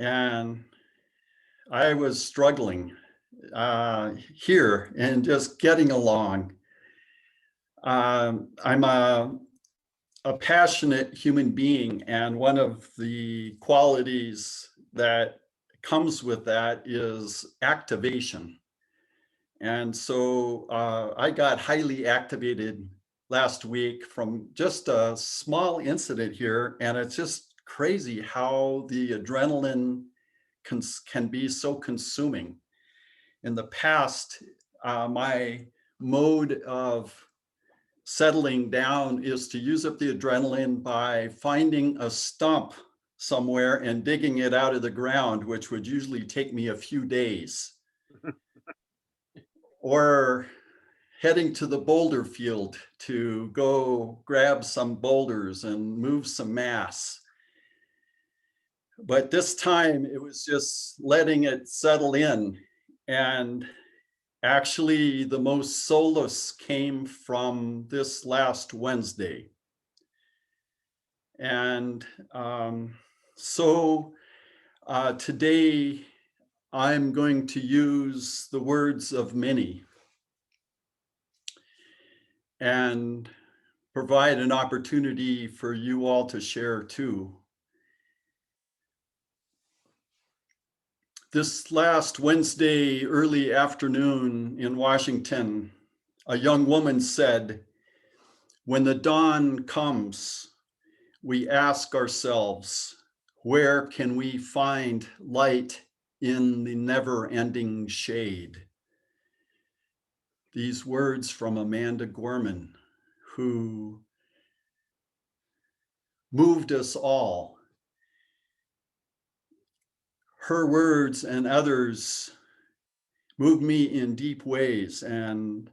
and I was struggling here and just getting along. I'm a passionate human being, and one of the qualities that comes with that is activation. And so I got highly activated last week from just a small incident here, and it's just crazy how the adrenaline can be so consuming. In the past, my mode of settling down is to use up the adrenaline by finding a stump somewhere and digging it out of the ground, which would usually take me a few days, or heading to the boulder field to go grab some boulders and move some mass. But this time it was just letting it settle in. And actually, the most solace came from this last Wednesday. And so today I'm going to use the words of many and provide an opportunity for you all to share too. This last Wednesday, early afternoon in Washington, a young woman said, "When the dawn comes, we ask ourselves, where can we find light in the never-ending shade?" These words from Amanda Gorman, who moved us all. Her words and others moved me in deep ways, and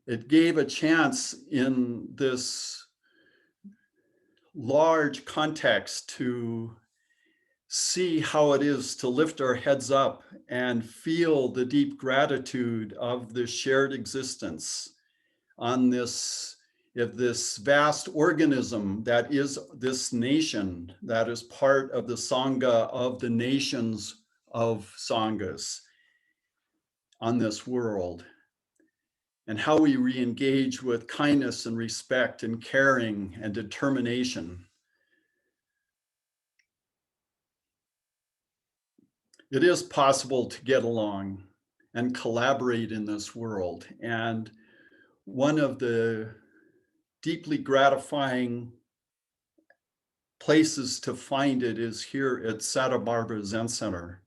it gave a chance in this large context to see how it is to lift our heads up and feel the deep gratitude of this shared existence on this vast organism that is this nation, that is part of the Sangha of the nations of Sanghas on this world, and how we re-engage with kindness and respect and caring and determination. It is possible to get along and collaborate in this world. And one of the deeply gratifying places to find it is here at Santa Barbara Zen Center,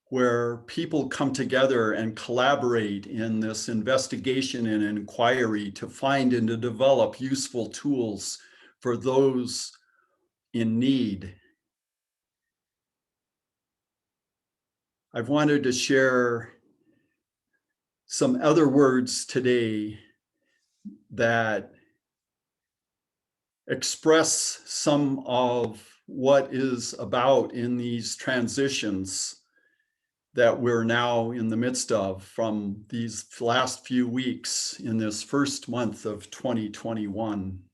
where people come together and collaborate in this investigation and inquiry to find and to develop useful tools for those in need. I've wanted to share some other words today that express some of what is about in these transitions that we're now in the midst of from these last few weeks in this first month of 2021.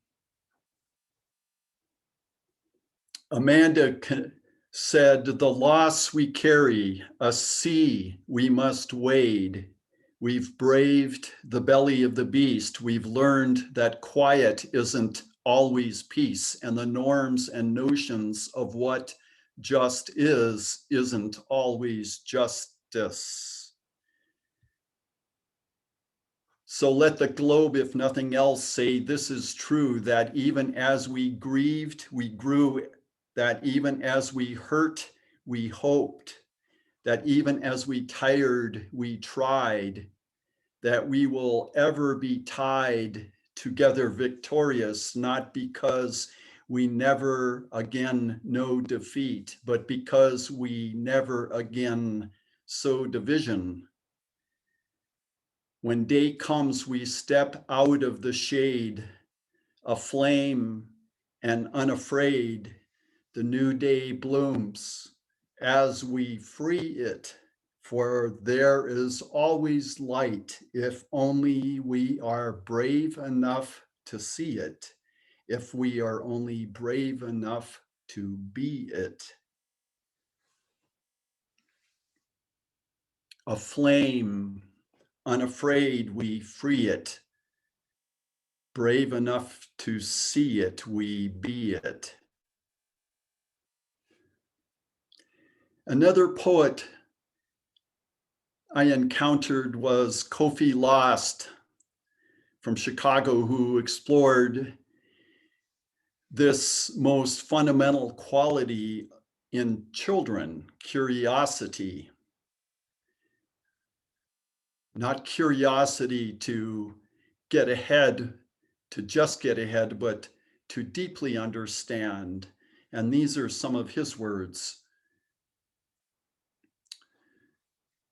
Amanda said, "The loss we carry, a sea we must wade. We've braved the belly of the beast. We've learned that quiet isn't always peace, and the norms and notions of what just isn't always justice. So let the globe, if nothing else, say this is true, that even as we grieved, we grew, that even as we hurt, we hoped, that even as we tired, we tried, that we will ever be tied together victorious, not because we never again know defeat, but because we never again sow division. When day comes, we step out of the shade, aflame and unafraid. The new day blooms as we free it, for there is always light if only we are brave enough to see it, if we are only brave enough to be it." A flame, unafraid we free it. Brave enough to see it, we be it. Another poet I encountered was Kofi Lost from Chicago, who explored this most fundamental quality in children, curiosity. Not curiosity to get ahead, to just get ahead, but to deeply understand. And these are some of his words.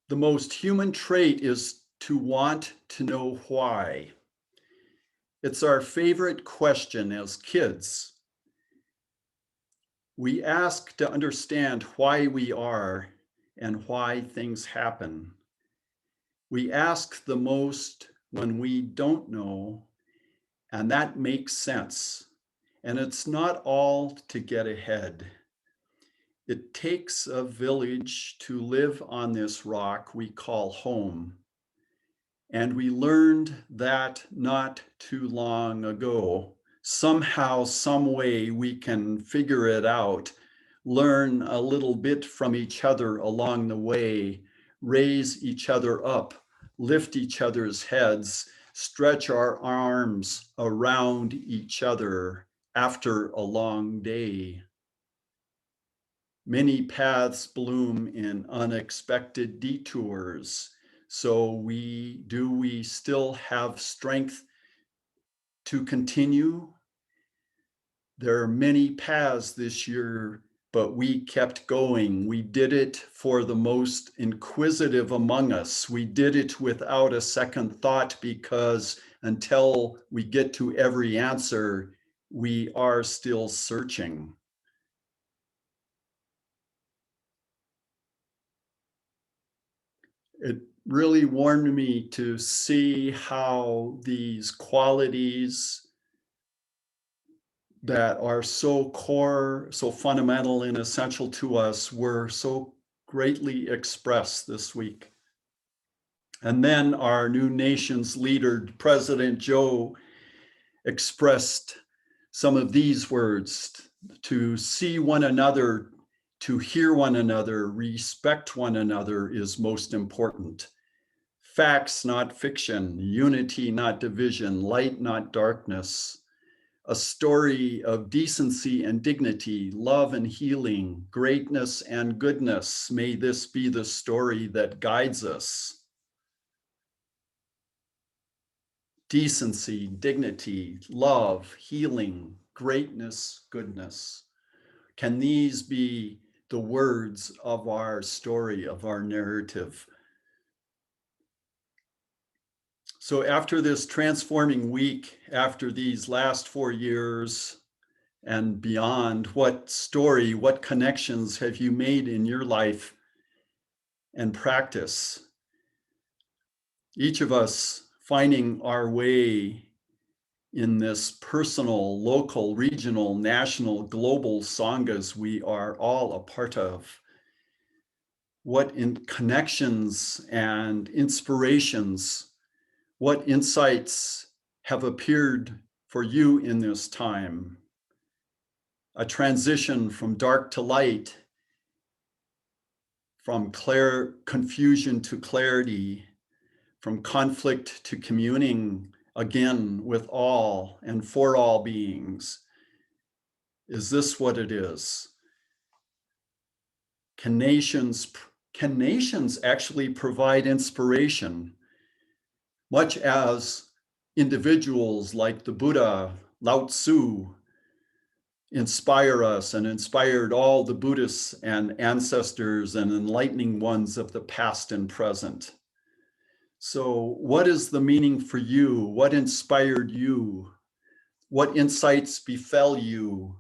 The most human trait is to want to know why. It's our favorite question as kids. We ask to understand why we are and why things happen. We ask the most when we don't know, and that makes sense. And it's not all to get ahead. It takes a village to live on this rock we call home. And we learned that not too long ago. Somehow, some way we can figure it out, learn a little bit from each other along the way, raise each other up, lift each other's heads, stretch our arms around each other after a long day. Many paths bloom in unexpected detours. So do we still have strength to continue? There are many paths this year, but we kept going. We did it for the most inquisitive among us. We did it without a second thought, because until we get to every answer, we are still searching. It really warmed me to see how these qualities that are so core, so fundamental and essential to us were so greatly expressed this week. And then our new nation's leader, President Joe, expressed some of these words: to see one another, to hear one another, respect one another is most important. Facts, not fiction, unity, not division, light, not darkness. A story of decency and dignity, love and healing, greatness and goodness. May this be the story that guides us. Decency, dignity, love, healing, greatness, goodness. Can these be the words of our story, of our narrative? So after this transforming week, after these last 4 years and beyond, what story, what connections have you made in your life and practice? Each of us finding our way in this personal, local, regional, national, global sanghas we are all a part of. What connections and inspirations, what insights have appeared for you in this time? A transition from dark to light, from confusion to clarity, from conflict to communing again with all and for all beings. Is this what it is? Can nations actually provide inspiration, much as individuals like the Buddha, Lao Tzu, inspire us and inspired all the Buddhists and ancestors and enlightening ones of the past and present? So what is the meaning for you? What inspired you? What insights befell you?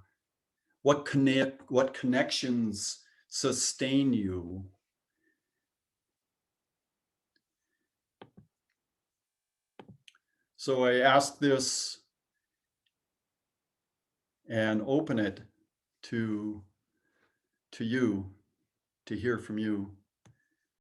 What connections sustain you? So I ask this and open it to you, to hear from you.